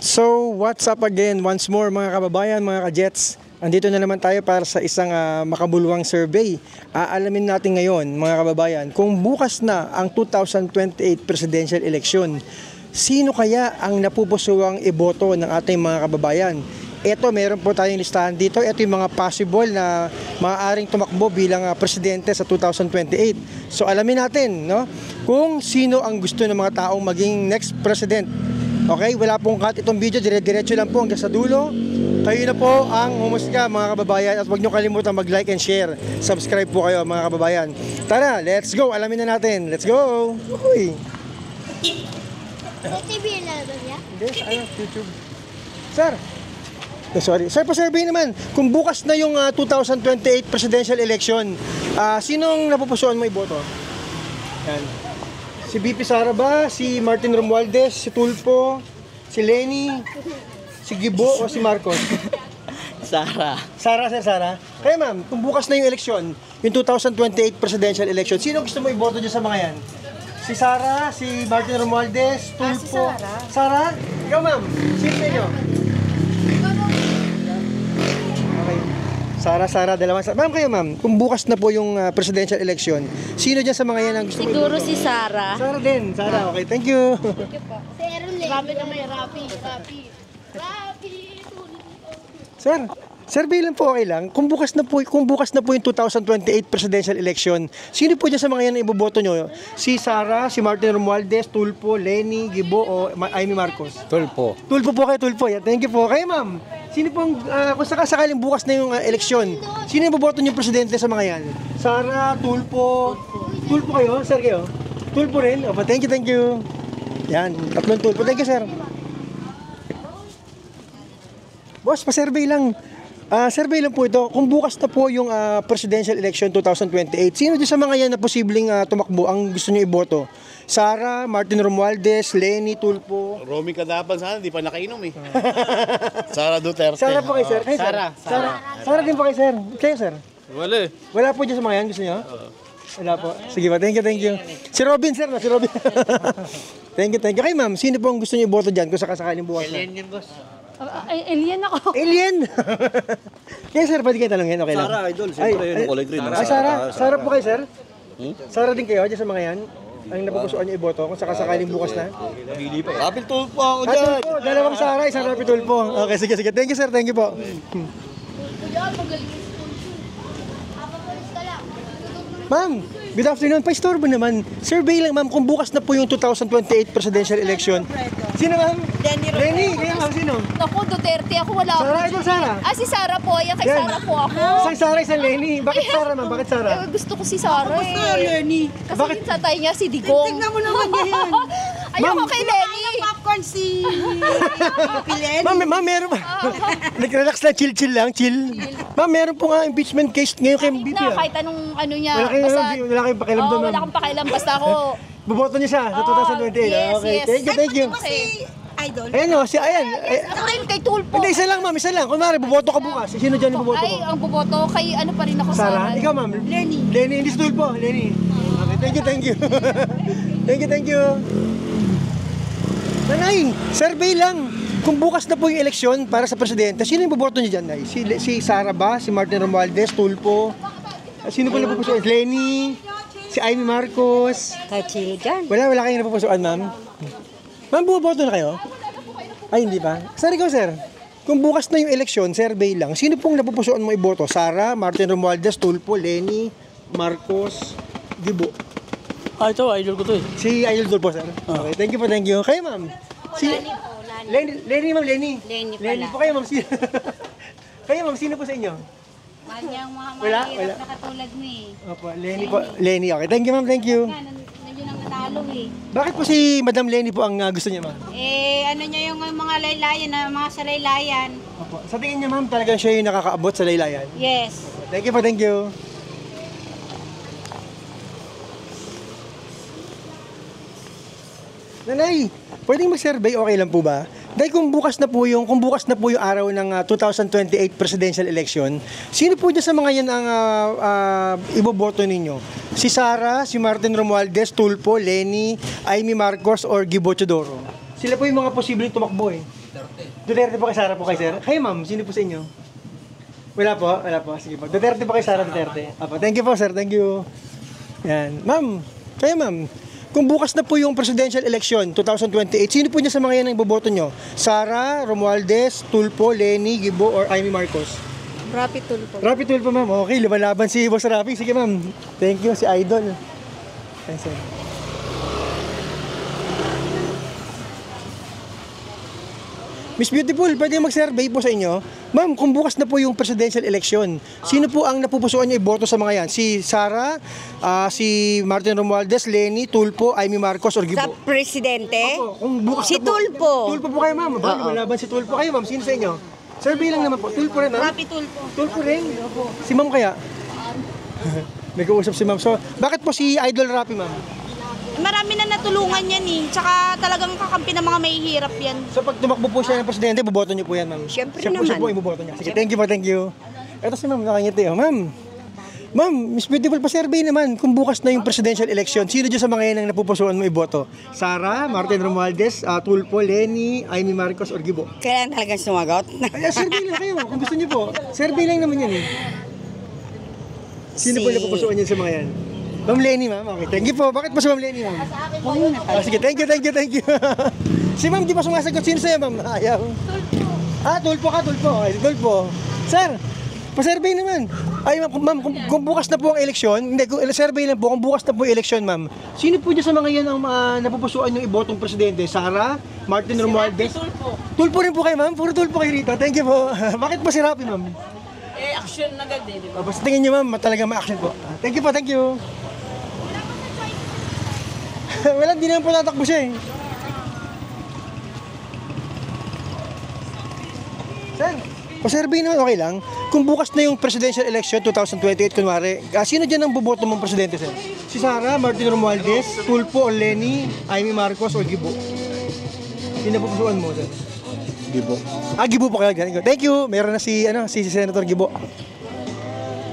So, what's up again? Once more mga kababayan, mga ka-Jets. Andito na naman tayo para sa isang makabuluhang survey. Aalamin natin ngayon, mga kababayan, kung bukas na ang 2028 presidential election, sino kaya ang napupusuang iboto ng ating mga kababayan? Ito, meron po tayong listahan dito. Ito yung mga possible na maaaring tumakbo bilang presidente sa 2028. So, alamin natin, no, kung sino ang gusto ng mga taong maging next president. Okay, wala pong cut itong video, dire-diretso lang po hanggang sa dulo. Kayo na po ang humusga, mga kababayan, at huwag nyo kalimutan mag-like and share. Subscribe po kayo, mga kababayan. Tara, let's go, alamin na natin. Let's go! Uy! TV na ba niya? Hindi, YouTube. Sir! Sorry. Sir, pa-survey naman. Kung bukas na yung 2028 presidential election, sinong napupusuan mo iboto? Yan. Si BP Sara ba? Si Martin Romualdez? Si Tulfo? Si Lenny? Si Gibo o si Marcos? Sara. Sara, Sir Sara. Kaya ma'am, kung bukas na yung election, yung 2028 presidential election, sino gusto mo iboto dyan sa mga yan? Si Sara, si Martin Romualdez, Tulfo? Si Sara. Sara? Ikaw ma'am, sino sa inyo? Okay. Sara, dalawang Sara. Ma'am, kayo ma'am, kung bukas na po yung presidential election, sino dyan sa mga yan ang gusto mo Siguro iboto? si Sara. Sara din, Sara. Okay, thank you. Si Aaron Lee. Rapi na may Rapi. Sir, bilang po okay lang. Kung bukas na po yung 2028 presidential election, sino po dyan sa mga yan ang iboboto nyo? Si Sara, si Martin Romualdez, Tulfo, Lenny, Gibo o Amy Marcos? Tulpo. Tulfo po kayo, Tulfo. Yeah, thank you po. Kayo ma'am, sino pong, kung sakasakaling bukas na yung eleksyon, sino yung iboboto nyo presidente sa mga yan? Sara, Tulfo. Tulfo kayo? Sir kayo? Tulfo rin? Opo, thank you. Yan, tatlong Tulfo. Thank you, sir. Boss, pa-survey lang. Survey lang po ito. Kung bukas na po yung presidential election 2028, sino dyan sa mga yan na posibleng tumakbo ang gusto nyo iboto? Sara, Martin Romualdez, Lenny, Tulfo. Romy Kadapan sana, di pa nakainom eh. Sara Duterte. Sara po kayo, sir. Kayo, sir. Sara din po kayo, sir. Kayo, sir. Wala eh. Wala po dyan sa mga yan, gusto nyo? Wala po. Sige ba, thank you. Si Robin, sir. Si Robin. Thank you. Kayo, ma'am, sino po ang gusto nyo iboto dyan kung sakasakaling bukas na? Alien boss. Alien ako. Alien! Kaya sir, pwede kayo talongin, okay lang. Sara, idol. Siyempre yun, kulay green. Sara po kayo, sir? Sara din kayo, dyan sa mga yan? Ang napupusuan niyo iboto kung sakasakaling bukas na? Pili pa. Rapid Tulfo ako dyan. Tulfo, dalawang Sara, isang Rapid Tulfo. Okay, sige. Thank you, sir. Thank you po. Ma'am, good afternoon. Pa-istorbo naman. Survey lang, ma'am, kung bukas na po yung 2028 presidential election. Sino, ma'am? Lenny. Kaya, ma'am, sino? Ako, Duterte. Ako wala ako. Sara, ito, Sara. Si Sara po. Ayan, kay Yan. Sara po ako. Isang Sara, isang Lenny. Bakit Sara, ma'am? Bakit Sara? Gusto ko si Sara eh. Lenny. Kasi Bakit? yung tatay niya si Digong. Tignan mo naman yan. Ayoko kay Lenny. Popcorn si Pilen. Ma'am, meron ba? Nag-relax lang, chill lang. Ma'am, meron po nga impeachment case ngayon kay BP. Na kahit anong ano niya. Wala kayong pakialam doon, wala ma'am. akong pakialam. Basta ako. Boboto niyo siya sa 2028. yes, Okay, yes. thank you. Si Idol. Ayan o, ayan. Ako rin kay Tulfo. Hindi, isa lang, ma'am, isa lang. Kunwari, boboto ka bukas. Sino dyan yung boboto Ay, mo? ang boboto kay ano pa rin ako Sara? Ikaw, ma'am? Lenny. Lenny, hindi si Tulfo. Lenny. Okay, thank you. Thank you. Nanay, survey lang. Kung bukas na po yung eleksyon para sa presidente, sino yung boboto niyo dyan, Nay? Si Sara ba? Si Martin Romualdez? Tulfo? Sino po napupusuan? Lenny? Si Amy Marcos? Kahit sino dyan. Wala kayong napupusuan, ma'am? Ma'am, bumoboto na kayo? Ay, hindi pa. Sir, ikaw, sir. Kung bukas na yung eleksyon, survey lang, sino pong napupusuan mo iboto? Sara, Martin Romualdez, Tulfo, Lenny, Marcos, Gibo? Ito, idol ko to eh. Si Idol Tulfo, sir. Okay, thank you. Kayo, ma'am? Si Lenny, ma'am, Lenny. Lenny po kayo, ma'am. Kayo, ma'am, sino po sa inyo? Manyang mga Wala? mahirap na katulad mo eh. Opo, Lenny po. Lenny, okay. Thank you, ma'am. Thank you. Nandiyan ang nanalo eh. Bakit po si Madam Lenny po ang gusto niya, ma'am? Ano niya yung mga laylayan, mga salaylayan. Opo. Sa tingin niya, ma'am, talagang siya yung nakakaabot sa laylayan? Yes. Thank you po, thank you. Nanay, pwedeng mag-survey, okay lang po ba? Dahil kung bukas na po yung araw ng 2028 presidential election, sino po dyan sa mga yan ang iboboto ninyo? Si Sara, si Martin Romualdez, Tulfo, Lenny, Amy Marcos, or Gibo Chodoro? Sila po yung mga posibleng tumakbo eh. Duterte po kay Sara po kay sir. Kayo ma'am, sino po sa inyo? Wala po, wala po. Sige po. Duterte po kay Sara Duterte. Apo, thank you po sir, thank you. Yan. Ma'am, kayo ma'am, kung bukas na po yung presidential election 2028, sino po niya sa mga yan ang iboboto nyo? Sara, Romualdez, Tulfo, Leni, Gibo, or Amy Marcos? Rapi Tulfo. Rapi Tulfo ma'am. Okay, lumalaban si Boss Rapi. Sige ma'am. Thank you, si Idol. Thanks sir. Miss Beautiful, pwede mag-survey po sa inyo. Ma'am, kung bukas na po yung presidential election, sino po ang napupusuan niyo iboto sa mga yan? Si Sara, si Martin Romualdez, Leni, Tulfo, Amy Marcos, or Sa Gibo? presidente? Opo, kung bukas Si na po. Tulfo. Tulfo po kayo ma'am. Lumalaban si Tulfo kayo ma'am. Sino sa inyo? Survey lang naman po. Tulfo rin ma'am? Rapi Tulfo. Tulfo rin? Si ma'am kaya? May kausap si ma'am. So, bakit po si Idol Rapi ma'am? Marami na natulungan yan eh. Tsaka talagang kakampi ng mga mahihirap yan. So pag tumakbo po siya ng presidente, boboto niyo po yan, ma'am? Siyempre Siya po naman. yung boboto niya. Sige, thank you po, thank you. Ito si ma'am, nakangiti. Oh. Ma'am, Miss Beautiful, pa-survey naman. Kung bukas na yung presidential election, sino dyan sa mga yan ang napupusuan mo iboto? Sara, Martin Romualdez, Tulfo, Leni, Amy Marcos, or Gibo? Kailangan talagang sumagot. Ay, survey lang kayo, kung gusto niyo po. Survey lang naman yan eh. Sino po napupusuan niyo sa mga yan? Ma'am Leni, ma'am. Okay, thank you po. Bakit po si Ma'am Leni, ma'am? Sige, thank you. Si ma'am, di pa sumasagot. Sino sa'yo, ma'am? Ayaw. Tulfo ka, Tulfo. Okay, Tulfo. Sir, pa-survey naman. Ay, ma'am, kung bukas na po ang eleksyon, hindi, survey lang po, kung bukas na po yung eleksyon, ma'am, sino po dyan sa mga yan ang napupusuan yung ibotong presidente? Sara, Martin Romualdez? Tulfo. Tulfo rin po kayo, ma'am? Puro Tulfo kayo rito. Thank you po. Bakit po si Rapi, ma'am? Action na agad eh, di ba? Basta tingin nyo, ma'am, talagang ma-action po. Thank you po, thank you. Wala, di naman po tatakbo siya eh. Sir, pa-survey naman okay lang. Kung bukas na yung presidential election 2028, kunwari, sino dyan ang boboto mong presidente, sir? Si Sara, Martin Romualdez, Tulfo, Leni, Amy Marcos, o Gibo? Sino pupusuan mo, sir? Gibo. Gibo po kayo. Thank you. Meron na si Senator Gibo.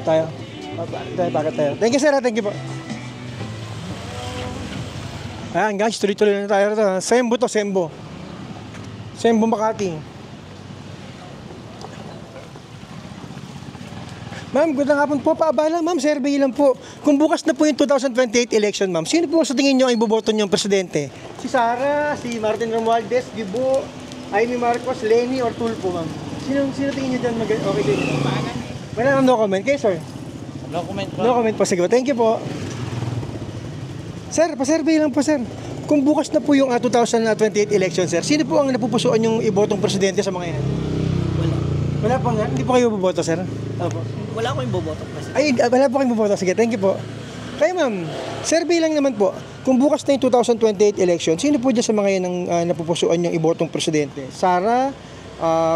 Tayo. Tayo. Thank you, sir. Thank you po. Ayan guys, tuloy-tuloy na tayo rito. Sembo to, Sembo. Sembo Makati. Ma'am, gandang hapon po. Paabala, ma'am, survey lang po. Kung bukas na po yung 2028 election, ma'am, sino po sa tingin nyo ang iboboto nyo ang presidente? Si Sara, si Martin Romualdez, Gibo, Amy Marcos, Leni, or Tulfo, ma'am? Sino tingin nyo dyan okay din? Wala nang no comment. Kayo, sir? No comment pa. No comment po. Sige po. Thank you po. Sir, pa-survey lang po, sir. Kung bukas na po yung 2028 election, sir, sino po ang napupusuan yung ibotong presidente sa mga yan? Wala po nga? Hindi po kayo boboto, sir? Opo. Wala ko yung boboto kasi. Ay, wala po kayong boboto. Sige, thank you po. Kayo, ma'am, survey lang naman po. Kung bukas na yung 2028 election, sino po dyan sa mga yan ang napupusuan yung ibotong presidente? Sara,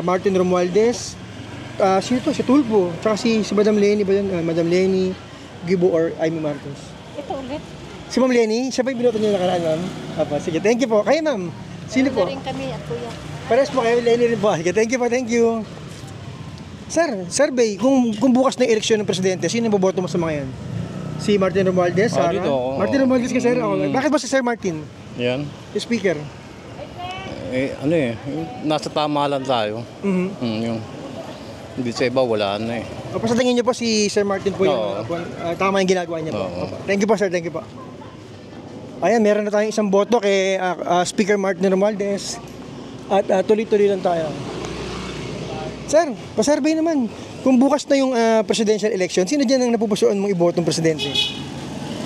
Martin Romualdez, sino to? Si Tulfo, tsaka si Madam Leni ba yun? Madam Leni, Gibo, or Amy Marcos? Ito ulit. Si Ma'am Leni, siya ba yung binoto niyo nakaraan, ma'am? Apa, sige, thank you po. Kayo, ma'am, sino po? Rin kami at kuya. Pares po kayo, Leni rin po. Sige, thank you po, thank you. Sir, survey, kung bukas na yung eleksyon ng presidente, sino ang boboto mo sa mga yan? Si Martin Romualdez, Sara? dito ako. Martin Romualdez ka, sir? Bakit ba si Sir Martin? Yan. Yung speaker? Nasa tama lang tayo. Yung hindi sa iba, wala na eh. O, sa tingin niyo po si Sir Martin po yung Oo. tama yung ginagawa niya po. Oo. Opo. Thank you po, sir. Thank you po. Ayan, meron na tayong isang boto kay Speaker Martin Romualdez. At tuloy-tuloy lang tayo. Sir, pa-survey naman. Kung bukas na yung presidential election, sino dyan ang napupusuan mong ibotong presidente?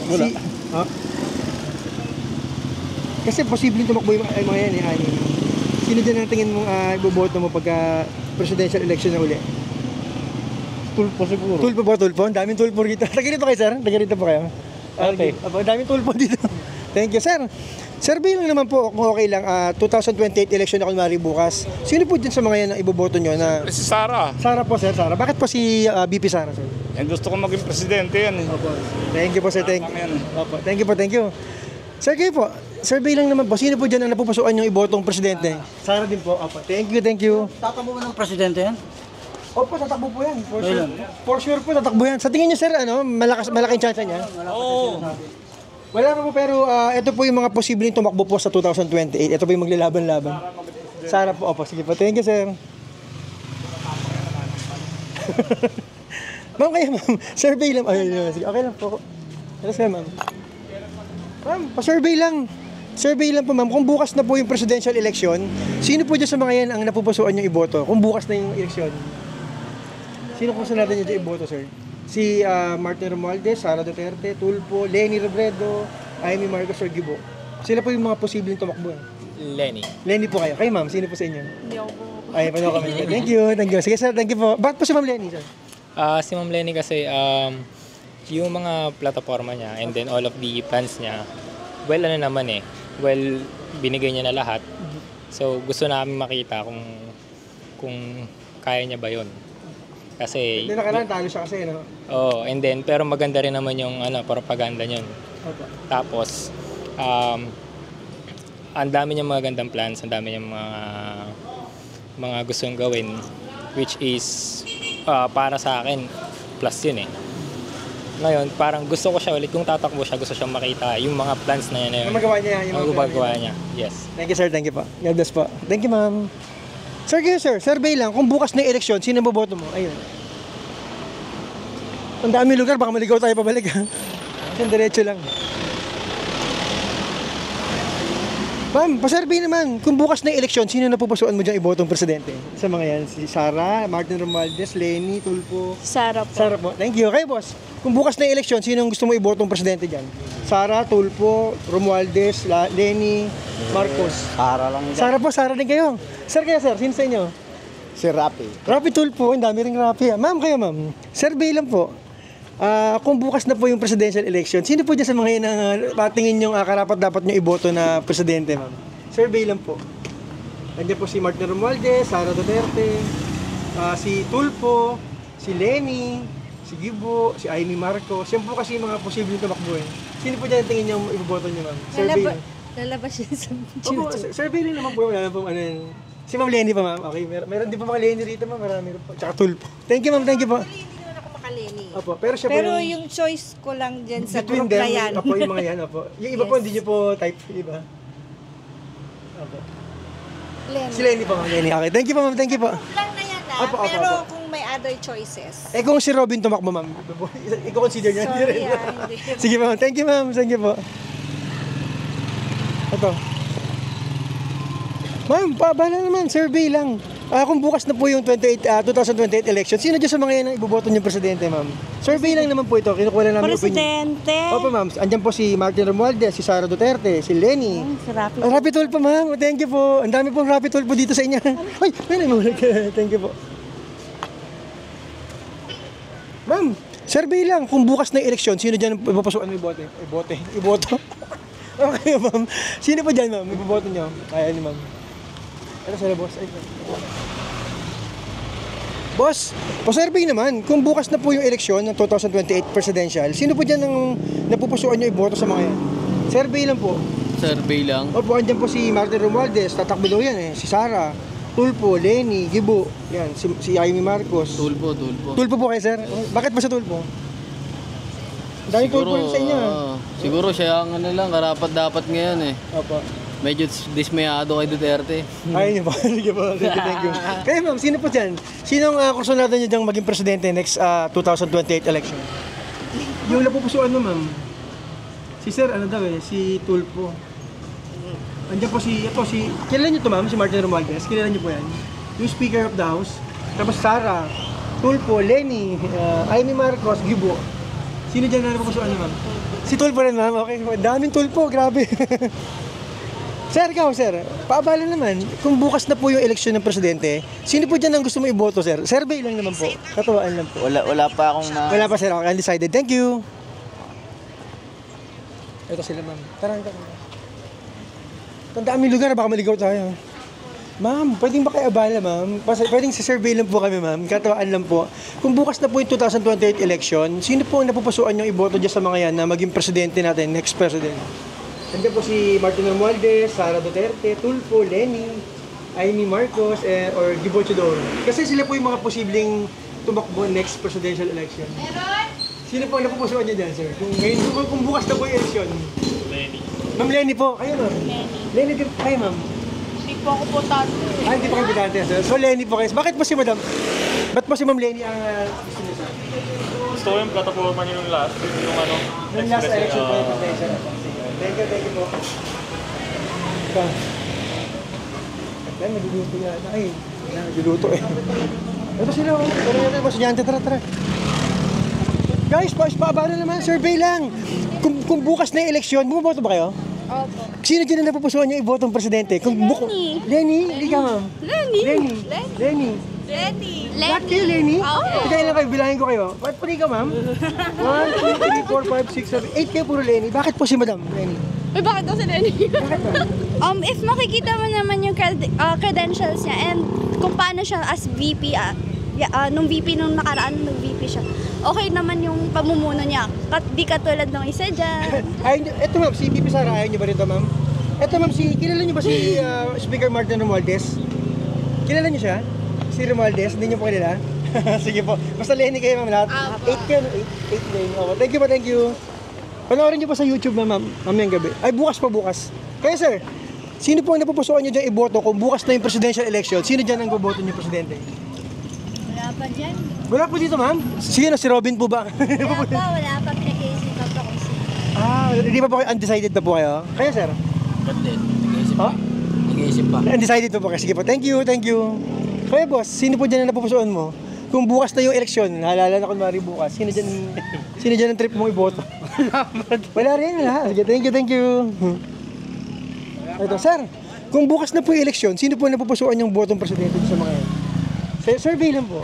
Wala. Kasi posibleng tumakbo yung mga yan, eh. Sino dyan ang tingin mong iboboto mo pagka presidential election na uli? Tulfo siguro. Tulfo po, Tulfo. Ang daming Tulfo rito. Taga rito kayo, sir? Taga rito po kayo? Okay. Ang daming Tulfo dito. Thank you, sir. Survey lang naman po, kung okay lang, 2028 election na kunwari bukas. Sino po dyan sa mga yan ang iboboto nyo na... Si Sara. Sara po, sir. Sara. Bakit po si BP Sara, sir? Gusto ko maging presidente yan eh. Opo. Thank you po, sir. Thank you. Yan. Opo. Thank you po, thank you. Sir, kayo po. Survey lang naman po. Sino po dyan ang napupusuan yung ibotong presidente? Sara din po. Opo. Thank you, thank you. Tatakbo mo ng presidente yan? Opo, tatakbo po yan. For sure. For sure po, tatakbo yan. Sa tingin niyo, sir, malaking chance niya? Oo. Wala pa po, pero ito po yung mga posibleng tumakbo po sa 2028. Ito po yung maglalaban-laban. Sara po. Opo, sige po. Thank you, sir. Ma'am, kayo ma'am. Survey lang. Ay, sige, okay lang po. Ano sir, ma'am? Ma'am, pa-survey lang. Survey lang po, ma'am. Kung bukas na po yung presidential election, sino po dyan sa mga yan ang napupusuan yung iboto? Kung bukas na yung election. Sino po sa natin yung iboto, sir? Si Martin Romualdez, Sara Duterte, Tulfo, Leni Robredo, Amy Marcos or Gibo. Sila po yung mga posibleng tumakbo. Lenny. Lenny po kayo. Kayo ma'am, sino po sa inyo? Hindi ako po. Ay, paano kami? Thank you, thank you. Sige sir, thank you po. Bakit po si ma'am Lenny, sir? Si Ma'am Lenny kasi, yung mga plataforma niya and then all of the plans niya, well, ano naman eh, well, binigay niya na lahat. So, gusto namin makita kung kaya niya ba yun. Kasi... Hindi nakaraan, talo siya kasi, no? Oh, and then, pero maganda rin naman yung propaganda niyon. Opo. Tapos, ang dami niyang magandang plans, ang dami niyang mga gustong gawin, which is, para sa akin, plus yun eh. Ngayon, parang gusto ko siya ulit, kung tatakbo siya, gusto siyang makita yung mga plans na yun. Yung magawa niya, yung mga magawa niya. Yes. Thank you sir, thank you po. God bless po. Thank you ma'am. Sir, kayo sir, survey lang. Kung bukas na yung eleksyon, sino boboto mo? Ayun. Ang dami lugar, baka maligaw tayo pabalik ha. Kasi diretso lang. Ma'am, pa-survey naman. Kung bukas na yung eleksyon, sino napupusuan mo dyan ibotong presidente? Sa mga yan, si Sara, Martin Romualdez, Leni, Tulfo. Sara po. Sara po. Thank you. Kayo boss, kung bukas na yung eleksyon, sino ang gusto mo ibotong presidente dyan? Sara, Tulfo, Romualdez, Leni, Marcos. Para lang Sara po, Sara din kayo. Sir, kaya sir, sino sa inyo? Si Rapi. Rapi Tulfo, ang dami ring Rapi. Ma'am, kayo ma'am. Survey lang po. Kung bukas na po yung presidential election, sino po dyan sa mga yun ang patingin yung karapat-dapat nyo iboto na presidente, ma'am? Survey lang po. Nandiyan po si Martin Romualdez, Sara Duterte, si Tulfo, si Leni, si Gibo, si Amy Marcos. Yan po kasi yung mga posibleng tumakbo eh. Sino po dyan ang tingin yung iboboto nyo, ma'am? Survey lang. Lalabas yun sa Opo, survey rin naman po. Wala na po ano yun. Si Ma'am Lenny pa, ma'am. Okay, meron din po mga Lenny rito, ma'am. Marami rin po. Tsaka Tulfo. Thank you, ma'am. Thank you po. Hindi naman ako makaleni. Opo, pero siya po Pero yung choice ko lang dyan sa between group them, na yan. Opo, yung mga yan, opo. Yung iba po, hindi nyo po type, iba. Opo. Si Lenny po, ma'am. Lenny. Okay, thank you po, ma'am. Thank you po. Lang na yan Opo, opo, pero opo. kung may other choices. Eh, kung si Robin tumakbo, ma'am, i-consider niya. Sorry, hindi. Sige, ma'am. Thank you, ma'am. Thank you po. Ito. Ma'am, pabala naman. Survey lang. Kung bukas na po yung 2028 election, sino dyan sa mga yan ang iboboto niyong presidente, ma'am? Survey lang naman po ito. Kinukuha lang namin opinion. Presidente. Opo, ma'am. Andyan po si Martin Romualdez, si Sara Duterte, si Lenny. Si Rapi. Rapi Tulfo, ma'am. Thank you po. Ang dami pong Rapi Tulfo dito sa inyo. Ay, may thank you po. Ma'am, survey lang. Kung bukas na yung eleksyon, sino dyan ang ipapasukan mo ibote? Iboto. Okay, ma'am. Sino po dyan, ma'am? Iboboto niyo? Kaya ni ma'am. Ano sila, boss? Ay, boss, pa-survey naman. Kung bukas na po yung eleksyon ng 2028 presidential, sino po dyan ang napupusuan nyo iboto sa mga yan? Survey lang po. Survey lang. Opo, andyan po si Martin Romualdez, tatakbo daw yan eh. Si Sara, Tulfo, Leni, Gibo, yan, si Amy Marcos. Tulfo. Tulfo po kayo, sir? Bakit ba sa Tulfo? Dahil Tulfo rin sa inyo. Siguro siya ang karapat-dapat ngayon eh. Opo. Medyo dismayado kay Duterte. Ayaw niyo po. Sige po. Thank you. Kaya ma'am, sino po dyan? Sinong kurso natin nyo dyan maging presidente next 2028 election? Yung napupusuan mo, ma'am. Si sir, ano daw eh, si Tulfo. Andiyan po kilala niyo to, ma'am, si Martin Romualdez? Kilala niyo po yan? Yung Speaker of the House. Tapos Sara, Tulfo, Leni, Amy Marcos, Gibo. Sino dyan na napupusuan mo, ma'am? Si Tulfo rin, ma'am. Okay, daming Tulfo, grabe. Sir, ikaw, sir, paabala naman, kung bukas na po yung eleksyon ng presidente, sino po dyan ang gusto mo iboto, sir? Survey lang naman po. Katuwaan lang po. Wala pa akong Wala pa, sir. Okay, undecided. Thank you. Ito sila, ma'am. Tara. Tandaan mo yung lugar, baka maligaw tayo. Ma'am, pwedeng ba kayo abala, ma'am? Pwedeng sa survey lang po kami, ma'am. Katuwaan lang po. Kung bukas na po yung 2028 election, sino po ang napupusuan yung iboto dyan sa mga yan na maging presidente natin, next president? Nandiyan po si Martin Romualdez, Sara Duterte, Tulfo, Leni, Amy Marcos, or Gibo Chodoro. Kasi sila po yung mga posibleng tumakbo next presidential election. Sino po ang napupusuan niya dyan, sir? Kung bukas na po yung election. Lenny. Ma'am Leni po. Kayo, ma'am? Leni din. Kayo, ma'am? po ako botante. Hindi pa kayo bidante, sir. So, Lenny po kayo. Bakit po si Madam? Ba't po si Ma'am Lenny ang gusto niyo, sir? Gusto ko yung plataforma niyo yung last. Yung ano. Yung last election po yung presidential. Thank you po. Ito. Yan, nagluluto yata. Ay, nagluluto eh. Ito sila, oh. Tara natin, boss. Yan, tara. Guys, paabala naman, survey lang. Kung bukas na yung eleksyon, bumoboto ba kayo? Opo. Sino dyan ang napupusuan niyo ibotong presidente? Lenny? Hindi ka, ma'am. Lenny. Lahat kayo, Lenny? Ikaw lang kayo, bilangin ko kayo. Ba't pali ka, ma'am? 1, 2, 3, 4, 5, 6, 7, 8 kayo puro Lenny. Bakit po si Madam Lenny? Uy, bakit daw si Lenny? Bakit ba? If makikita mo naman yung credentials niya and kung paano siya as VP, nung VP nung nakaraan, nung VP siya, okay naman yung pamumuno niya. Di katulad ng isa dyan. Ito ma'am, si VP Sara, ayaw niyo ba rito, ma'am? Ito ma'am, kilala niyo ba si Speaker Martin Romualdez? Kilala niyo siya? Si Romualdez, hindi niyo po kilala? Sige po, basta Lenny kayo ma'am lahat. 8 kayo, 8 Lenny. Okay. Thank you. Panoorin niyo po sa YouTube ma'am, mamayang gabi. Ay, bukas. Kaya sir, sino po ang napupusuan niyo dyan iboto kung bukas na yung presidential election? Sino dyan ang boboto niyo presidente? Wala pa dyan. Wala po dito ma'am? Sino? Si Robin po ba? Wala pa. Pinag-iisipan pa kung sino. Hindi pa po kayo, undecided pa po kayo? Kaya sir? Ba't din? Nag-iisip pa. Nag-iisip pa. Undecided po kayo. Sige po, thank you. Kaya boss, sino po dyan ang napupusuan mo? Kung bukas na yung eleksyon, halala na kunwari bukas, sino dyan ang trip mong iboto? Wala rin, ha? Sige, thank you. Ito, sir, kung bukas na po yung eleksyon, sino po napupusuan yung botong presidente sa mga yan? Survey lang po.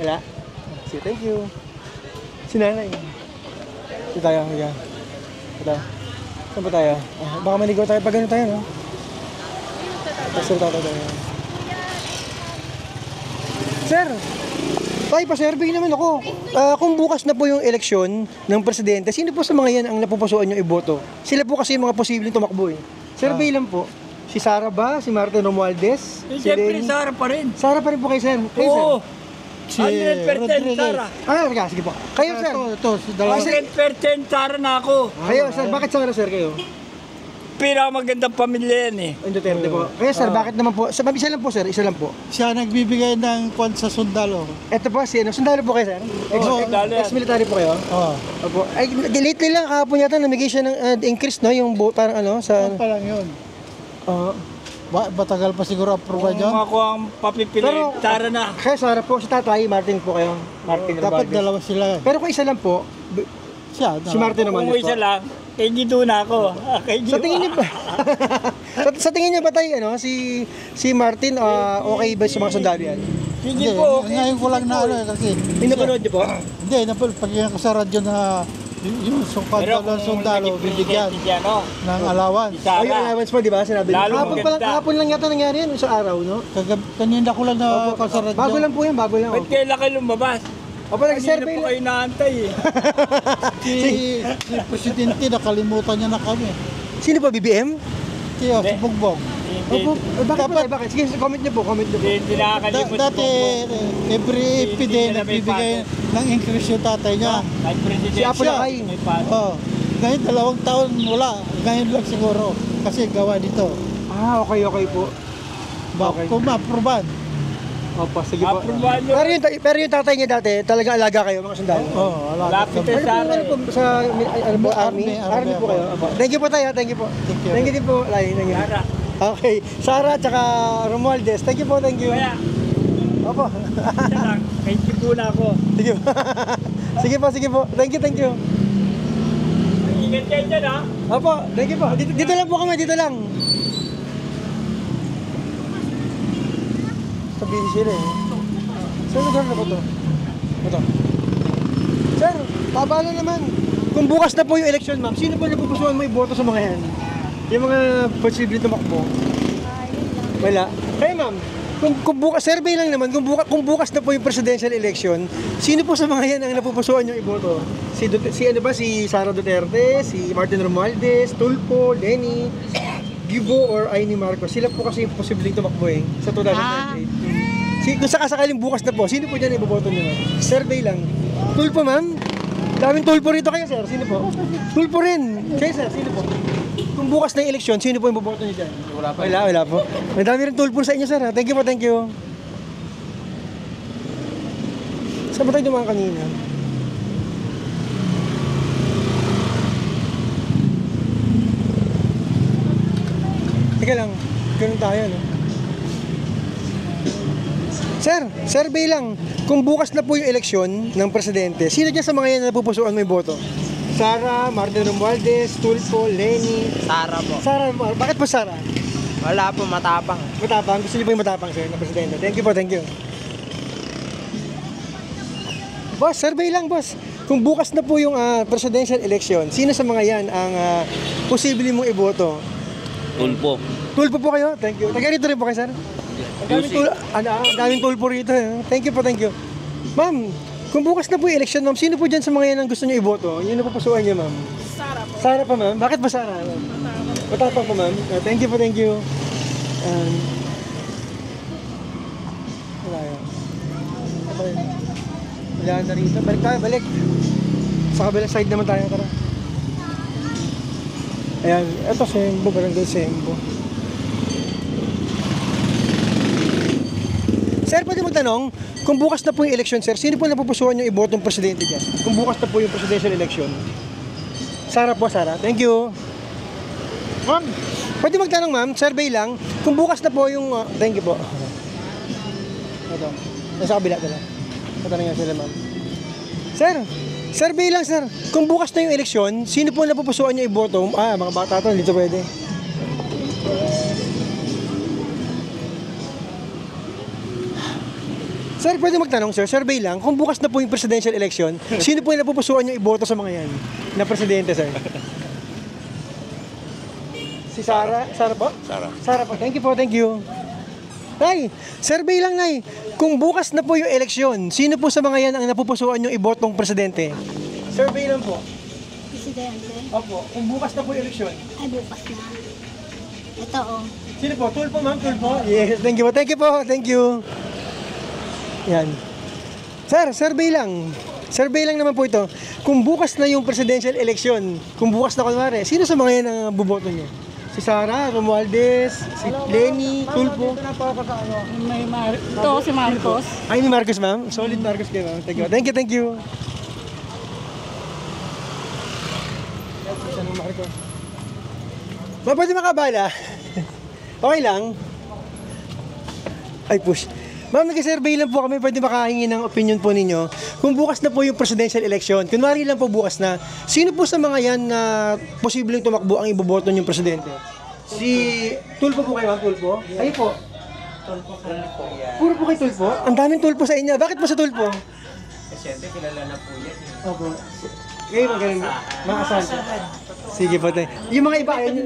Wala? Sige, thank you. Si nanay. Ito tayo, yeah. Ito. Saan ba tayo? Baka maligaw tayo pag gano'n tayo, no? Pasalita tayo. Sir, tayo pa-survey naman ako. Kung bukas na po yung eleksyon ng presidente, sino po sa mga yan ang napupusuan yung iboto? Sila po kasi yung mga posibleng tumakbo eh. Survey lang po. Si Sara ba? Si Martin Romualdez? Siyempre, Sara pa rin. Sara pa rin po kayo, sir. Kayo, Oo. sir. 100% Sara. Sige po. Kayo, sir. Ito, si dalawa. 100% Sara na ako. Kayo, sir. Bakit Sara, sir, kayo? Pinakamagandang pamilya yan eh. Ang Duterte po. Kaya, sir, bakit naman po? Isa lang po, sir. Isa lang po. Siya nagbibigay ng kwan sa sundalo. Ito po, sundalo po kayo, sir? sundalo yan. Ex-military po kayo? Oo. Opo. Ay, lately lang, kahapon yata, namigay siya ng increase, no? Yung parang sa... Ano pa lang yun? Batagal pa siguro approve Kung yun? ako ang papipili, Sara na. Kaya Sara po, si tatay, Martin po kayo. Martin Dapat Romualdez. dalawa sila. Pero kung isa lang po, Siya, si Martin Kung Romualdez isa po. lang, kay Gido na ako. Kay Sa tingin niyo ba? sa tingin niyo ba tayo, si Martin, okay ba sa mga sundalo yan? Hindi po, okay. Ngayon ko lang na ano kasi. May napanood niyo po? Hindi, pagkakita ko sa radyo na yung sundalo bibigyan ng alawan. Ay, allowance po, di ba? Sinabi niyo. Lalo Kahapon lang yata nangyari yan, isang araw, no? Kanina ko lang na sa radyo. Bago lang po yan, bago lang. Ba't kailan kayo lumabas? Opo, Kanina nag-survey po lang. kayo naantay eh. Si Presidente, nakalimutan niya na kami. Sino pa, BBM? Si Bugbog. Opo, bakit po tayo? Bakit? Sige, comment niyo po. Hindi nakakalimut. Dati, every day, nagbibigay ng increase yung tatay niya. Si Apo Lakay. Oh, ngayon 2 taon wala. Ngayon lang siguro. Kasi gawa dito. Okay po. Okay. Kung ma-approvean. Opo, sige po. Aprobahan nyo. Pero yung tatay niya dati, talaga alaga kayo, mga sundalo. Wala. Lapit na sa Ano po, sa Army? Army po kayo. Opo. Thank you po tayo, thank you po. Thank you din po, Lai. Thank you. Sara. Okay, Sara at saka Romualdez. Thank you po, thank you. Kaya, Opo. isa lang, kay Gido na ako. Sige po. Sige po. Thank you. Ingat kayo dyan ha. Opo, thank you po. Dito lang po kami, dito lang. Sabihin sila eh. Saan lugar na po to? Ito. Sir, paano naman? Kung bukas na po yung election, ma'am, sino po napupusuan mo iboto sa mga yan? Yung mga posibleng tumakbo? Wala. Kaya ma'am, kung bukas, survey lang naman, kung bukas na po yung presidential election, sino po sa mga yan ang napupusuan yung iboto? Si Sara Duterte, si Martin Romualdez, Tulfo, Lenny, Gibo, or Aimee Marcos. Sila po kasi yung posibleng tumakbo eh, sa 2028. Kung sakasakaling bukas na po, sino po dyan iboboto nyo? Survey lang. Tulfo, ma'am? Daming Tulfo rito kayo, sir. Sino po? Tulfo rin. Kayo, sir. Sino po? kung bukas na yung eleksyon, sino po yung boboto niyo dyan? Wala po. May dami rin tulpo sa inyo, sir. Ha? Thank you po, thank you. Saan ba tayo dumaan kanina? Teka lang, ganun tayo, no? Sir, survey lang. Kung bukas na po yung eleksyon ng presidente, sino dyan sa mga yan na napupusuan mo yung boto? Sara, Martin Romualdez, Tulfo, Lenny. Sara po. Sara, bakit po Sara? Wala po, matapang. Matapang? Gusto niyo po yung matapang, sir, na presidente? Thank you po, thank you. Boss, survey lang, boss. Kung bukas na po yung presidential election, sino sa mga yan ang posible mong iboto? Tulpo. Tulpo po kayo? Thank you. Taga rito rin po kayo, sir? Ang daming tulpo rito. Thank you po, thank you. Ma'am, kung bukas na po yung election, ma'am, sino po dyan sa mga yan ang gusto niyo iboto? Yun na po pusuan niyo, ma'am. Sara po. Sara pa, ma'am? Bakit ba Sara? Matapang po, ma'am. Thank you po, thank you. Wala yan. Wala na rito. Balik tayo, balik. Sa kabilang side naman tayo, tara. Ayan, ito Sembo, Barangay Sembo. Sir, pwede magtanong, kung bukas na po yung election, sir, sino po napupusuan yung ibotong presidente dyan? Kung bukas na po yung presidential election. Sara po, Sara. Thank you. Ma'am, pwede magtanong, ma'am, survey lang, kung bukas na po yung... thank you po. Ito, nasa kabila ito lang. Patanong nga sila, ma'am. Sir, survey lang, sir. Kung bukas na yung eleksyon, sino po napupusuan yung iboto? Mga bata to, dito pwede. Sir, pwede magtanong, sir, survey lang, kung bukas na po yung presidential election, sino po yung napupusuan yung iboto sa mga yan? Na presidente, sir? Si Sara? Sara po? Sara po. Thank you po, thank you. Nay, survey lang, Nay. Kung bukas na po yung eleksyon, sino po sa mga yan ang napupusuan yung ibotong presidente? Survey lang po. Presidente. Opo, kung bukas na po yung eleksyon. Ay, bukas na. Ito, oh. Sino po? Tulpo, ma'am? Tulpo? Yes, thank you po. Thank you po. Thank you. Yan. Sir, survey lang. Survey lang naman po ito. Kung bukas na yung presidential election, kung bukas na kunwari, sino sa mga yan ang buboto niyo? Si Sara, Romualdez, si Lenny, Tulfo. Ito si Marcos. Ay, ni Marcos, ma'am. Solid Marcos kayo, ma'am. Thank you. Thank you, thank you. Ma'am, pwede makabala? Okay lang. Ay, push. Ma'am, nag-survey lang po kami, pwede makahingi ng opinion po ninyo. Kung bukas na po yung presidential election, kunwari lang po bukas na, sino po sa mga yan na posibleng tumakbo ang iboboto niyong presidente? Si Tulfo po kayo, ma'am? Tulfo? Ay po. Tulfo po yan. Puro po kay Tulfo? Ang daming Tulfo sa inyo. Bakit po sa Tulfo? Siyempre, kilala na po yan. Opo. Ngayon magaling. Makasal. Sige po tayo. Yung mga iba ayaw nyo.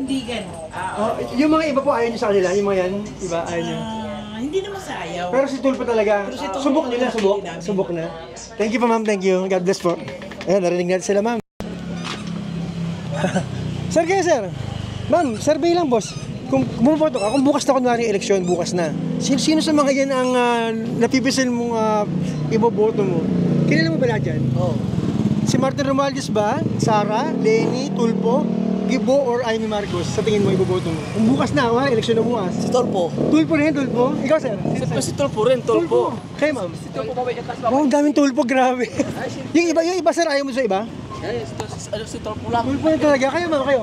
Yung mga iba po ayaw nyo sa kanila. Yung mga yan, iba ayaw nyo. Hindi naman sa ayaw. Pero si Tulfo talaga, subok nila, subok. Subok na. Thank you po, ma'am. Thank you. God bless po. Ayan, narinig natin sila, ma'am. Sir, kayo, sir. Ma'am, survey lang, boss. Kung bumoboto ka, kung bukas na kunwari eleksyon, bukas na. Sino sa mga yan ang napipisil mong iboboto mo? Kilala mo ba lahat dyan? Oo. Si Martin Romualdez ba? Sara? Lenny? Tulfo? Gibo or Amy Marcos sa tingin mo iboboto mo? Kung bukas na, eleksyon na bukas. Si Tulfo. Tulfo rin, Tulfo? Ikaw, sir? Si Tulfo rin, Tulfo. Kayo, ma'am? Si Tulfo pa ba ikas pa? Wow, ang daming Tulfo, grabe. yung iba, sir, ayaw mo sa iba? Si Tulfo lang. Tulfo na talaga. Kayo, ma'am, kayo?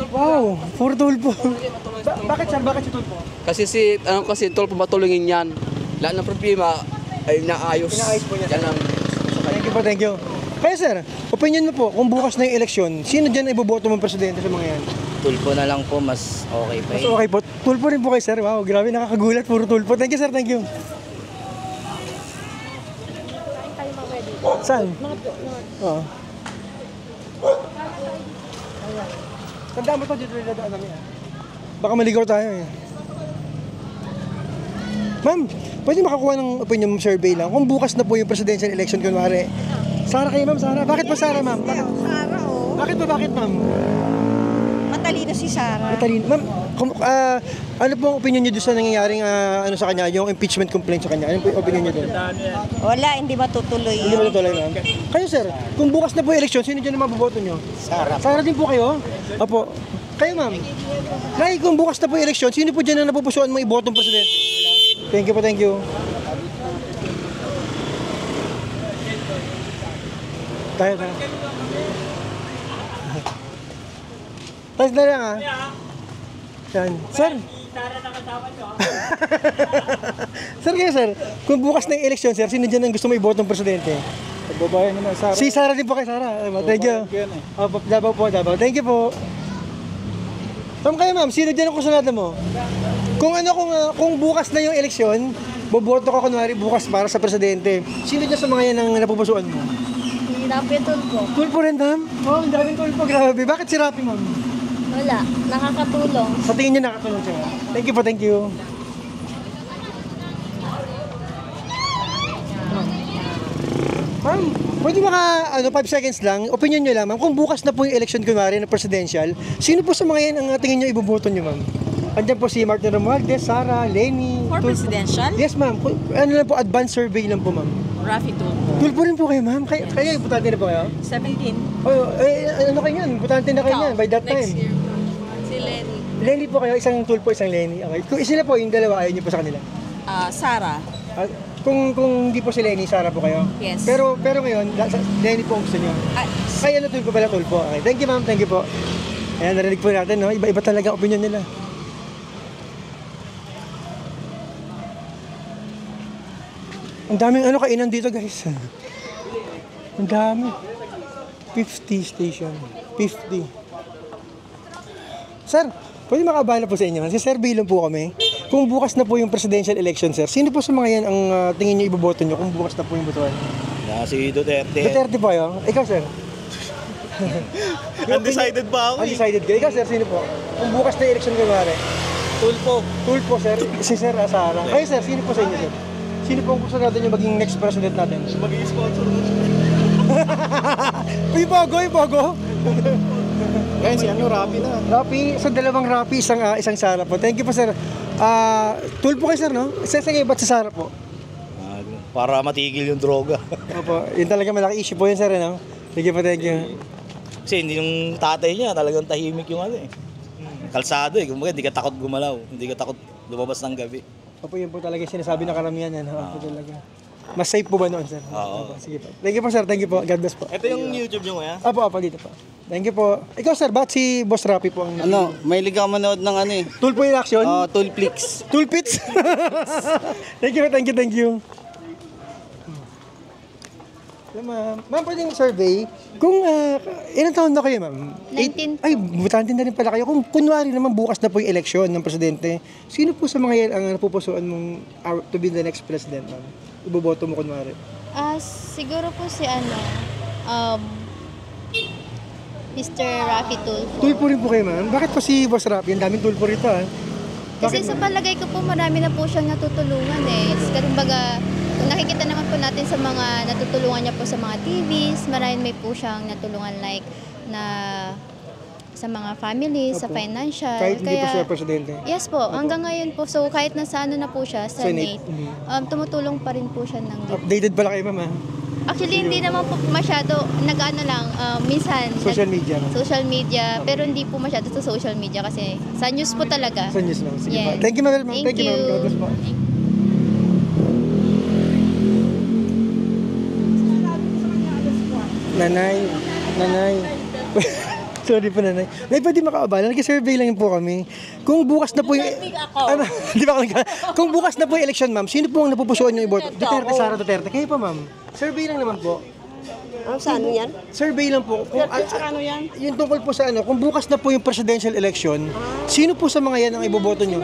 Wow, puro Tulfo. Bakit, sir? Bakit si Tulfo? Kasi Tulfo matulungin yan. Lahat ng problema ay naayos. Inaayos po niya. Yan ang... Thank you po, thank you. Kaya sir, opinion mo po, kung bukas na yung eleksyon, sino dyan iboboto mong presidente sa mga yan? Tulfo na lang po, mas okay pa Mas okay po. Tulfo rin po kayo, sir. Wow, grabe, nakakagulat. Puro Tulfo. Thank you, sir. Thank you. Saan? Oo. Tandaan mo to, dito rin nadaan namin. Baka maligaw tayo eh. Ma'am, pwede makakuha ng opinion mo, survey lang. Kung bukas na po yung presidential election, kunwari. Sara kayo, ma'am. Sara. Bakit pa Sara, ma'am? Sara, oh. Bakit, ma'am? Matalino si Sara. Matalino. Ma'am, ano po ang opinion niyo doon sa nangyayaring sa kanya, yung impeachment complaint sa kanya? Ano po yung opinion niyo doon? Wala, hindi matutuloy Hindi mo natuloy, ma'am. Kayo, sir, kung bukas na po yung election, sino dyan ang maboboto niyo? Sara. Sara din po kayo? Opo. Kayo, ma'am. Nay, kung bukas na po yung eleksyon, sino po dyan ang napupusuan mo ibotong presidente? Thank you po, thank you. Tayo. Tayo na lang, ha? Yan. Sir. Sir, kayo, sir. Kung bukas na yung eleksyon, sir, sino dyan ang gusto mo ibotong presidente? Babayan naman, Sara. Si Sara din po kay Sara. Thank you. Dabaw po, Dabaw. Thank you po. Ma'am kayo, ma'am, sino dyan ang kusunada mo? Kung bukas na yung eleksyon, boboto ka kunwari bukas para sa presidente. Sino dyan sa mga yan ang napupusuan mo? Si Rapi Tulfo. Tulfo rin, ma'am? Oh, ang daming Tulfo. Grabe. Bakit si Rapi, ma'am? Wala. Nakakatulong. Sa tingin niya nakatulong siya. Thank you po, thank you. Ma'am, pwede baka 5 seconds lang, opinion nyo lang, ma'am, kung bukas na po yung election kunwari na presidential, sino po sa mga yan ang tingin nyo iboboto nyo, ma'am? Andiyan po si Martin Romualdez, Sara, Lenny. For presidential? Yes, ma'am. Ano lang po, advanced survey lang po, ma'am. Rafi Tulfo. Tulfo rin po kayo, ma'am. Kaya butante na po kayo? 17. Oh, ano kayo yan? Butante na kayo yan by that time. Next year. Si Lenny. Lenny po kayo, isang Tulfo, isang Lenny. Okay. Kung sila po, yung dalawa, ayaw nyo po sa kanila. Sara. Kung hindi po si Lenny, Sara po kayo? Yes. Pero ngayon, Lenny po ang gusto nyo. Kaya ano Tulfo pala, Tulfo. Okay. Thank you, ma'am. Thank you po. Ayan, narinig po natin, no? Iba-iba talaga ang opinion nila. Ang daming kainan dito, guys. Ang dami. 50 station. 50. Sir, pwede makabala po sa inyo. Si Sir Bilon po kami. Kung bukas na po yung presidential election, sir, sino po sa mga yan ang tingin nyo iboboto nyo kung bukas na po yung botohan? Si Duterte. Duterte po yun? Ikaw, sir? Undecided pa ako. Undecided ka? Ikaw, sir, sino po? Kung bukas na yung election kunwari? Tulfo. Tulfo, sir. Si Sir Sara. Kayo, sir, sino po sa inyo, sir? Sino po ang gusto natin yung maging next president natin? Maging sponsor mo siya. Uy, Bogo! Ngayon si Rapi na. Rapi, so dalawang Rapi, isang Sara po. Thank you po, sir. Tulfo kayo, sir, no? Sige, ba't si Sara po? Para matigil yung droga. Opo, yun talaga malaki issue po yun, sir, no? Thank you po, thank you. Kasi hindi yung tatay niya, talagang tahimik yung kalsado kumbaga hindi ka takot gumalaw, hindi ka takot lumabas ng gabi. Opo, yun po talaga yung sinasabi ng karamihan yan. Opo talaga. Mas safe po ba noon, sir? Oo. Sige po. Thank you po, sir. Thank you po. God bless po. Ito yung YouTube nyo ngayon? Opo, dito po. Thank you po. Ikaw, sir, ba't si Boss Rapi po ang... May ligaw manood ng Tulfo in action? Tulflix. Tulpits? Thank you. Ma'am, pwedeng survey. Kung ilang taon na kayo, ma'am? 19 po. Ay, butante na rin pala kayo. Kung kunwari naman bukas na po yung eleksyon ng presidente, sino po sa mga yan ang napupusuan mong to be the next president, ma'am? Iboboto mo kunwari? Siguro po si Mr. Rafi Tulfo. Tulfo rin po kayo, ma'am? Bakit po si Boss Rafi? Ang daming Tulfo rito, ha? Kasi sa palagay ko po, marami na po siyang natutulungan Kumbaga, kung nakikita naman po natin sa mga natutulungan niya po sa mga TVs, marami po siyang natulungan sa mga families, sa financial. Kahit hindi po siya presidente? Yes po, hanggang ngayon po. So kahit nasa na po siya, Senate, tumutulong pa rin po siya ng Updated pala kayo, ma'am, ha? Actually, hindi naman po masyado, minsan. Social media. Social media, pero hindi po masyado sa social media kasi sa news po talaga. Sa news lang. Sige Yes. po. Thank you, ma'am. Thank you. God bless po. Nanay. Sorry po, nanay. Pwede makaabala. Nag-survey lang po kami. Kung bukas na po yung... Di ba kung bukas na po yung election, ma'am, sino po ang napupusuan yung iboto? Duterte, Sara Duterte. Kayo pa, ma'am. Survey lang naman po. Saan yan? Survey lang po. Ano yan? Yung tungkol po sa kung bukas na po yung presidential election, sino po sa mga yan ang iboboto nyo?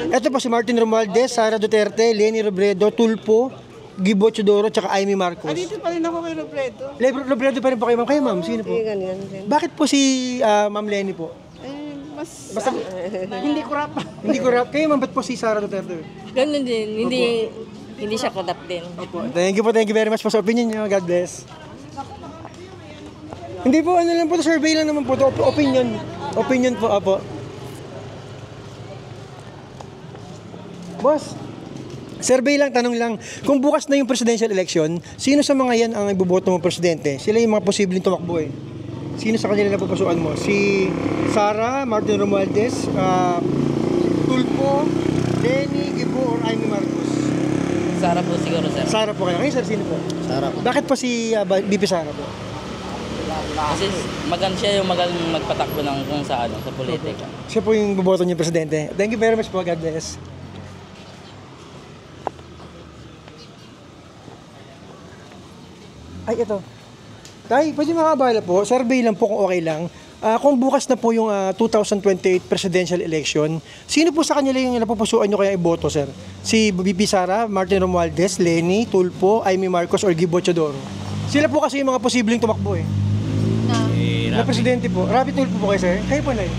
Ito po si Martin Romualdez, Sara Duterte, Lenny Robredo, Tulfo, Gibo Chodoro, tsaka Amy Marcos. Dito pa rin ako kay Robredo. Robredo pa rin po kayo, ma'am. Kayo, ma'am, sino po? Ganyan. Bakit po si Ma'am Lenny po? Basta, Hindi ko rap. hindi ko rap. Kayo, ma'am, ba't po si Sara Duterte? Ganun din. Hindi siya kurap din. Opo. Thank you very much po sa opinion nyo. God bless. Hindi po, lang po, survey lang naman po. Opinion. Opinion po, apo. Boss, survey lang, tanong lang. Kung bukas na yung presidential election, sino sa mga yan ang iboboto mo presidente? Sila yung mga posibleng tumakbo sino sa kanila napupusuan mo? Si Sara, Martin Romualdez, Tulfo, Lenny, Gibo, or Amy Marcos? Sara po siguro, sir. Sara po kayo. Ngayon, sir, sino po? Sara po. Bakit po si BP Sara po? Kasi siya yung magaling magpatakbo ng kung sa politika. Siya po yung boboto niyo, Presidente. Thank you very much po. God bless. Ay, ito. Tay, pwede makabala po. Survey lang po kung okay lang. Kung bukas na po yung 2028 presidential election, sino po sa kanila yung napupusuan nyo kaya iboto, sir? Si BP Sara, Martin Romualdez, Lenny, Tulfo, Amy Marcos, or Gibo Chodoro? Sila po kasi yung mga posibleng tumakbo eh. Na presidente po. Rapi Tulfo po kayo, sir? Kayo po na eh.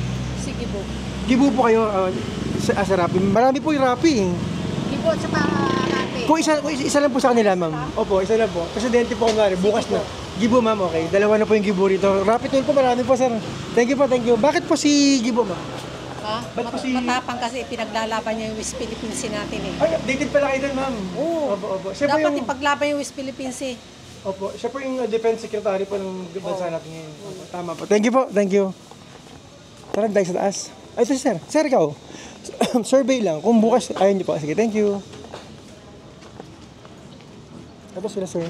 Si Gibo. Gibo po kayo sa Rapi. Marami po yung Rapi eh. Gibo at saka Rapi. Kung isa lang po sa kanila, ma'am. Opo, isa lang po. Presidente po kunwari, bukas na. Gibo, ma'am, okay. Dalawa na po yung Gibo rito. Rapi Tulfo, marami po, sir. Thank you po, thank you. Bakit po si Gibo, ma'am? Ba't po si... Matapang kasi pinaglalaban niya yung West Philippines natin eh. Ay, updated pala kayo dun, ma'am. Oo. Opo. Siya po Dapat yung... ipaglaban yung West Philippines eh. Opo, siya po yung defense secretary po ng bansa natin ngayon. Opo, tama po. Thank you po, thank you. Tara, dahil sa taas. Ay, ito, sir. Sir, ikaw. Survey lang. Kung bukas, ayun niyo po. Sige, thank you. Ito sila, sir.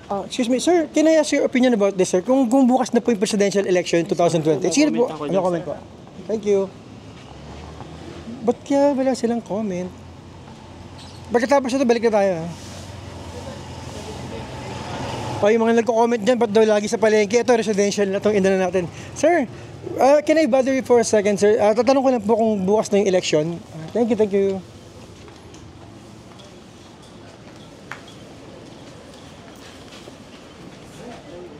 Excuse me, sir. Can I ask your opinion about this, sir? Kung bukas na po yung presidential election 2020, sino po? Ano comment po? Thank you. Ba't kaya wala silang comment? Pagkatapos ito, balik na tayo. Yung mga nagko-comment dyan, ba't daw lagi sa palengke? Ito, residential na itong inana natin. Sir, can I bother you for a second, sir? Tatanong ko lang po kung bukas na yung election. Thank you.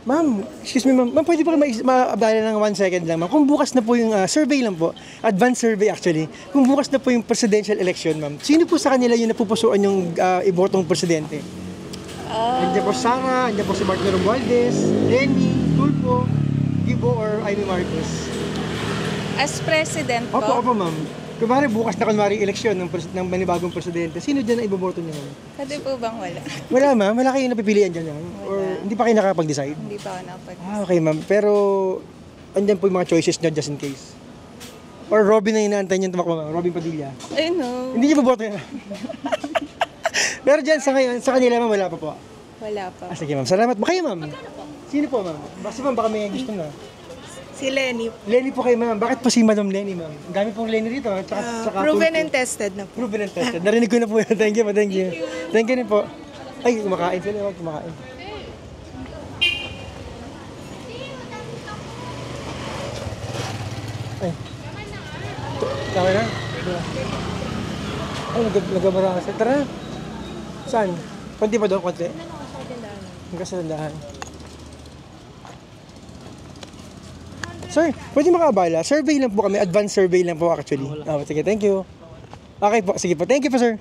Ma'am, excuse me ma'am. Ma'am, pwede ba maabala ng 1 second lang ma'am? Kung bukas na po yung survey lang po, advanced survey actually, kung bukas na po yung presidential election ma'am, sino po sa kanila yung napupusuan yung ibotong presidente? Andiyan po Sara, andiyan po si Martin Romualdez, Lenny, Tulfo, Gibo, or Amy Marcos? As president po? Opo ma'am. Kunwari bukas na eleksyon ng manibagong presidente, sino dyan ang iboboto niyo ma'am? Pwede po bang wala? Wala ma'am, wala kayong napipilian dyan ma'am? Or hindi pa kayo nakapag-decide? Hindi pa ako nakapag-decide. Okay ma'am, pero andyan po yung mga choices nyo just in case. Or Robin na inaantay niyo tumakbo ma'am, Robin Padilla. I know. Hindi niyo boboto yan. Pero dyan sa ngayon, sa kanila ma'am, wala pa po. Wala pa. Sige ma'am, salamat. Kayo ma'am? Sino po ma'am? Basta ma'am, baka may gusto na. Si Lenny. Lenny po kayo ma'am. Bakit po si Madam Lenny ma'am? Ang dami pong Lenny rito. Proven and tested na po. Proven and tested. Narinig ko na po yan. Thank you. Thank you rin po. Ay, kumakain sila. Huwag kumakain. Ay. Tama na? Ay, nagabara kasi. Tara. Saan? Konti pa doon? Konti? Hanggang sa tindahan. Sir, pwede makaabala. Survey lang po kami. Advanced survey lang po actually. Sige, thank you. Okay po. Sige po. Thank you po, sir.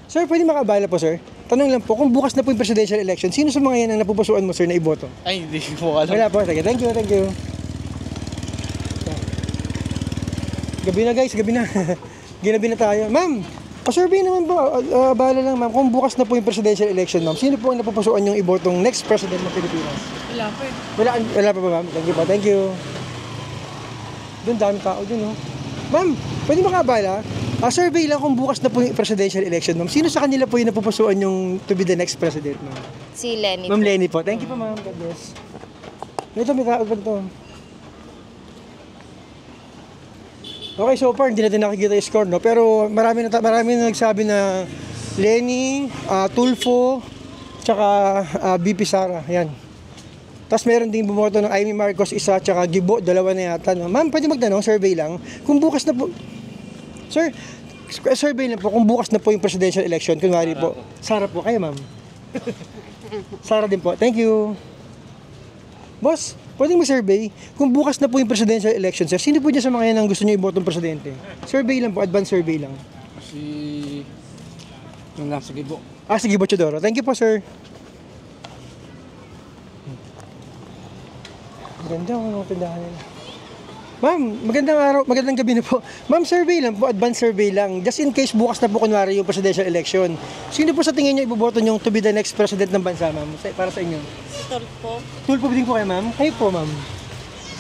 Sir, pwede makaabala po, sir. Tanong lang po, kung bukas na po yung presidential election, sino sa mga yan ang napupusuan mo, sir, na iboto? Ay, hindi po alam. Wala po. Sige, thank you. Gabi na, guys. Gabi na. Ginabi na tayo. Ma'am, pa-survey naman po. Abala lang, ma'am. Kung bukas na po yung presidential election, ma'am, sino po ang napupusuan yung ibotong next president ng Pilipinas? Wala pa eh. Wala pa ba, ma'am? Thank you. Doon, dami tao dun, oh. Ma'am, pwede makaabala? Survey lang kung bukas na po yung presidential election, ma'am. Sino sa kanila po yung napupusuan yung to be the next president, ma'am? Si Lenny. Ma'am Lenny po. Thank you po, ma'am. God bless. Ito, may tao ba ito? Okay, so far, hindi natin nakikita yung score, no? Pero marami na nagsabi na Lenny, Tulfo, tsaka BP Sara. Yan. Tapos meron ding bumoto ng Amy Marcos, isa, tsaka Gibo, dalawa na yata. No? Ma'am, pwede magtanong, survey lang. Kung bukas na po... Sir, survey lang po, kung bukas na po yung presidential election, kunwari po. Sara po, kayo ma'am. Sara din po, thank you. Boss, pwede mag-survey. Kung bukas na po yung presidential election, sir, sino po dyan sa mga yan ang gusto nyo ibotong presidente? Survey lang po, advanced survey lang. Yung lang sa Gibo. Si Gibo Chodoro. Thank you po, sir. Ganda ko ng tindahan nila. Ma'am, magandang araw, magandang gabi na po. Ma'am, survey lang po, advance survey lang. Just in case bukas na po kunwari yung presidential election. Sino po sa tingin niyo iboboto niyong to be the next president ng bansa, ma'am? Para sa inyo. Si Tulpo. Tulpo din po kayo, ma'am? Kayo po, ma'am.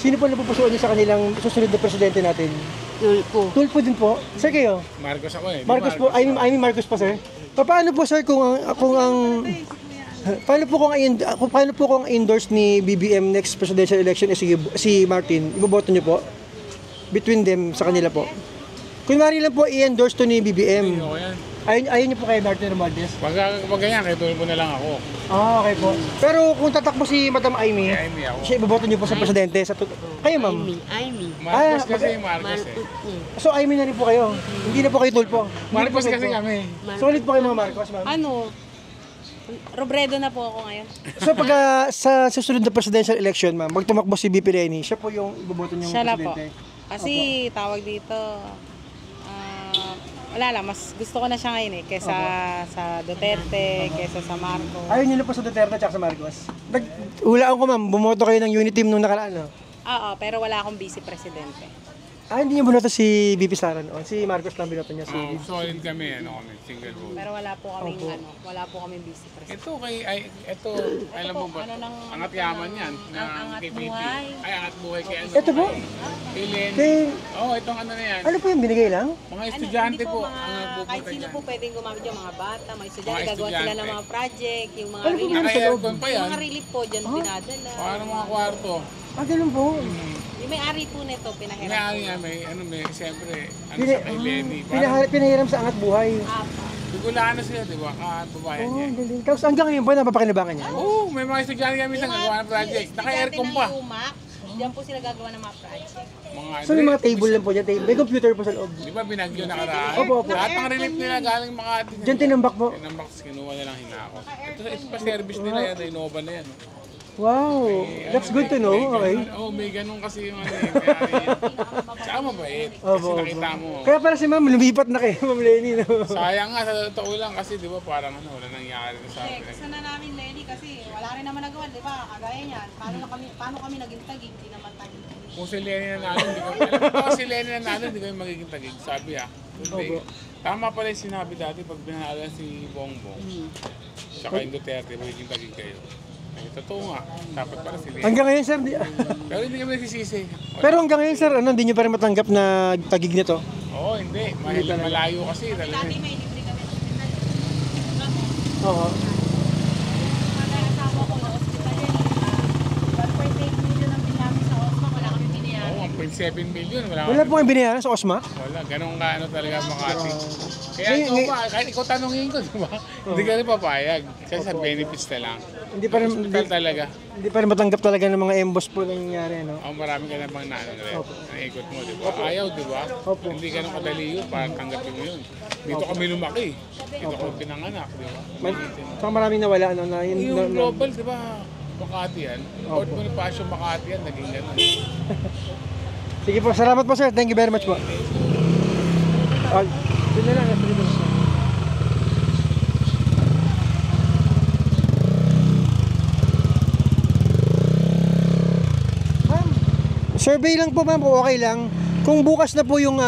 Sino po napupusuan niyo sa kanilang susunod na presidente natin? Tulpo. Tulpo din po. Sir, kayo? Marcos ako eh. Marcos po, I mean Marcos po, sir. Paano po, sir, paano po kung endorse ni BBM next presidential election si Martin, iboboto niyo po? Between them sa kanila po. Kunwari lang po i-endorse to ni BBM. Ayun niyo po kay Martin Romualdez. Pag ganyan, kay Tulpo na lang ako. Okay po. Pero kung tatakbo si Madam Amy, siya iboboto niyo po sa presidente. Kayo, ma'am? Amy. Marcos kasi, Marcos eh. So, Amy na rin po kayo. Hindi na po kayo Tulpo. Marcos kasi kami. Solid po kayo mga Marcos, ma'am. Robredo na po ako ngayon. So pag sa susunod na presidential election, ma'am, magtumakbo si BP Lenny, siya po yung iboboto niyong Siya na po. presidente. Kasi tawag dito, wala lang, mas gusto ko na siya ngayon eh, kesa sa Duterte, kesa sa Marcos. Ayaw niyo na po sa Duterte at sa Marcos. Hulaan ko, ma'am, bumoto kayo ng unity team nung nakaraan, no? Oo, pero wala akong vice-presidente. Hindi niyo binoto si BP Sara noon. Si Marcos lang binoto niya. Solid kami, single vote. Pero wala po kaming wala po kaming vice-president. Ito, alam mo ba? Angat yaman yan. Angat buhay. Angat buhay kay ano. Ito po? Itong ano na yan. Ano po yung binigay lang? Mga estudyante po. Kahit sino po pwedeng gumamit yung mga bata, mga estudyante, gagawa sila ng mga project, yung mga Ano po yung sa loob? mga relief po dyan pinadala. Paano mga kwarto? Ganun po. Yung may-ari po nito, pinahiram May-ari nga, siyempre, sa kay Lenny. Pinahiram sa angat buhay. Bigulaan na sila, di ba? Babayan niya. Tapos hanggang ngayon po, napapakinabangan niya? Oo, may mga estudyante kami sa gagawa ng project. Naka-aircon pa. Diyan po sila gagawa ng mga project. So may mga table lang po dyan. May computer po sa loob. Di ba binagyo nakaraan? Opo. Lahat ng relief nila galing Makati. Diyan tinambak po. Tinambak, kinuha nilang hinako. Ito pa service nila yan, Innova na yan. Wow, that's good to know. Okay. May ganun kasi yung ano eh. Tsaka mabait. Kasi nakita mo. Kaya pala si ma'am, lumipat na kayo, ma'am Lenny. Sayang nga, sa totoo lang kasi di ba parang wala nangyari sa akin. Gusto na namin Lenny kasi wala rin naman nagawa, di ba? Kagaya niyan, paano kami naging tagig, hindi naman tagig. Kung si Lenny nanalo, hindi kami magiging tagig. Sabi kundi. Tama pala yung sinabi dati pag binala si Bongbong. Tsaka yung Duterte, magiging tagig kayo. Totoo nga, dapat para sila. Hanggang ngayon, sir, pero hindi kami nagsisisi. Pero hanggang ngayon, sir, hindi nyo pa rin matanggap na tagig nito? Oo, hindi. Malayo kasi. Talaga. Dati may libre kami. Oo. Magkakasama ko na hospital yan. 1.8 million ang pinami sa Osma, wala kami binayaran. Oo, 1.7 million. Wala po kayong binayaran sa Osma? Wala, ganun ka talaga Makati. Kaya kahit ikaw tanongin ko, di ba? Hindi ka rin papayag. Kasi sa benefits na lang. Hindi pa rin matanggap talaga ng mga emboss po na nangyayari, no? Marami ka namang naikot mo, di ba? Ayaw, di ba? Hindi ka nang kadali yun para tanggapin mo yun. Dito kami lumaki. Dito kami pinanganak, di ba? Saka maraming nawala, no? Yung global, di ba? Makati yan. Port Bonifacio Makati yan, naging gano'n. Sige po, salamat po sir. Thank you very much po. Doon na lang, nasa dito. Ma'am, survey lang po ma'am, okay lang. Kung bukas na po yung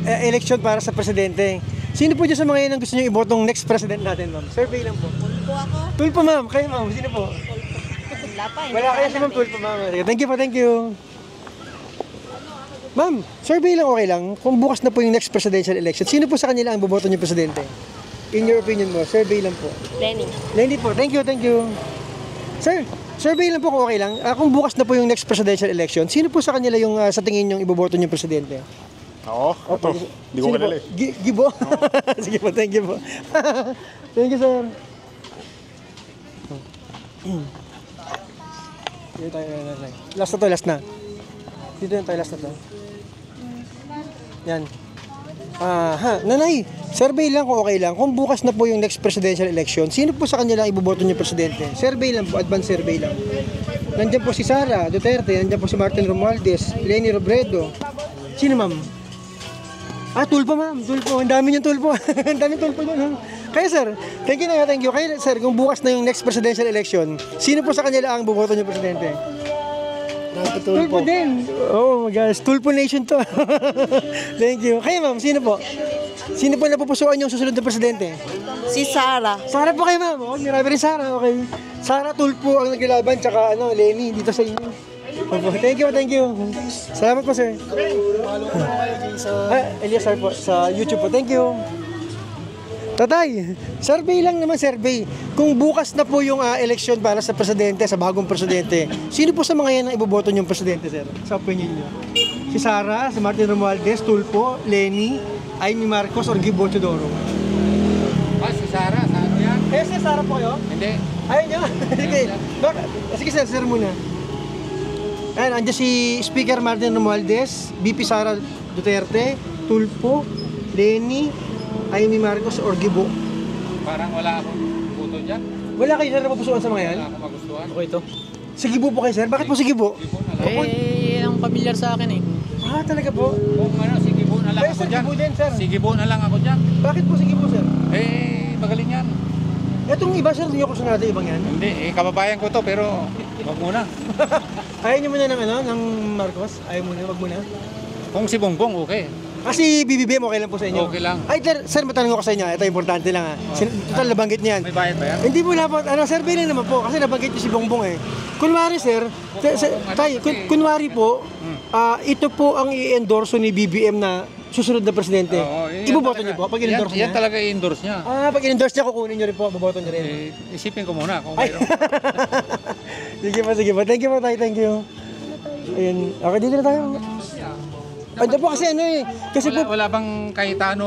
election para sa presidente, sino po dyan sa mga yan ang gusto nyo ibotong next president natin ma'am? Survey lang po. Tulpo ako. Tulpo ma'am, kayo ma'am, sino po? Wala pa. Wala kayo si ma'am Tulpo ma'am. Thank you po, thank you. Ma'am, survey lang okay lang. Kung bukas na po yung next presidential election, sino po sa kanila ang boboto niyo presidente? In your opinion mo, survey lang po. Lenny. Lenny po, thank you, thank you. Sir, survey lang po kung okay lang. Kung bukas na po yung next presidential election, sino po sa kanila yung sa tingin yung iboboto niyo presidente? Oo, ito. Hindi ko kilala eh. Gibo? Sige po, thank you po. Thank you, sir. Dito tayo, last na to, last na. Dito na tayo, last na to. Yan. Nanay, survey lang kung okay lang. Kung bukas na po yung next presidential election, sino po sa kanila iboboto niyo presidente? Survey lang po, advance survey lang. Nandiyan po si Sara Duterte, nandiyan po si Martin Romualdez, Lenny Robredo. Sino ma'am? Tulpo ma'am, tulpo. Ang dami niyong tulpo. Ang dami tulpo niyo. Kaya sir, thank you na, thank you. Kaya sir, kung bukas na yung next presidential election, sino po sa kanila ang boboto niyo presidente? Tulpo din. Oh my gosh, Tulpo Nation to. Thank you. Kayo ma'am, sino po? Sino po napupusuan yung susunod na presidente? Si Sara. Sara po kayo ma'am. Okay, marami rin Sara. Okay. Sara Tulpo ang naglalaban, tsaka Lenny dito sa inyo. Opo. Thank you. Salamat po sir. Elias sir po sa YouTube po. Thank you. Tatay, survey lang naman, survey. Kung bukas na po yung eleksyon para sa presidente, sa bagong presidente, sino po sa mga yan ang iboboto niyong presidente, sir? Sa opinion niyo? Si Sara, si Martin Romualdez, Tulpo, Lenny, Amy Marcos, or Gibo Teodoro? Si Sara, sa ano yan? Si Sara po kayo? Hindi. Ayaw niyo? Sige sir muna. Ayan, andyan si Speaker Martin Romualdez, VP Sara Duterte, Tulpo, Lenny, Amy Marcos, or Gibo. Parang wala akong puto dyan. Wala kayo na napapusuan sa mga yan? Wala akong magustuhan. Okay ito. Si Gibo po kayo, sir? Bakit po si Gibo? Ang pamilyar sa akin eh. Talaga po? Kung ano, si Gibo na lang ako dyan. Gibo din, sir. Si Gibo na lang ako dyan. Bakit po si Gibo, sir? Magaling yan. Itong iba, sir, hindi ako sunado ibang yan. Hindi, kababayan ko to, pero wag muna. Ayaw niyo muna ng Marcos? Ayaw muna, wag muna? Kung si Bongbong, okay. Si BBM, okay lang po sa inyo? Okay lang. Ay, sir, matanong ko sa inyo. Ito, importante lang. Total, nabanggit niyan. May bayad ba yan? Hindi po na po. Survey lang naman po. Kasi nabanggit niyo si Bongbong eh. Kunwari, sir, kunwari po, ito po ang i-endorso ni BBM na susunod na presidente. Iboboto niyo po pag i-endorse niya? Yan talaga i-endorse niya. Pag in-endorse niya, kukunin niyo rin po, boboto niyo rin. Isipin ko muna kung mayroon. Sige po. Thank you po tayo, thank you. Ayun, okay, dito na tayo. Ando po kasi kasi wala bang Cayetano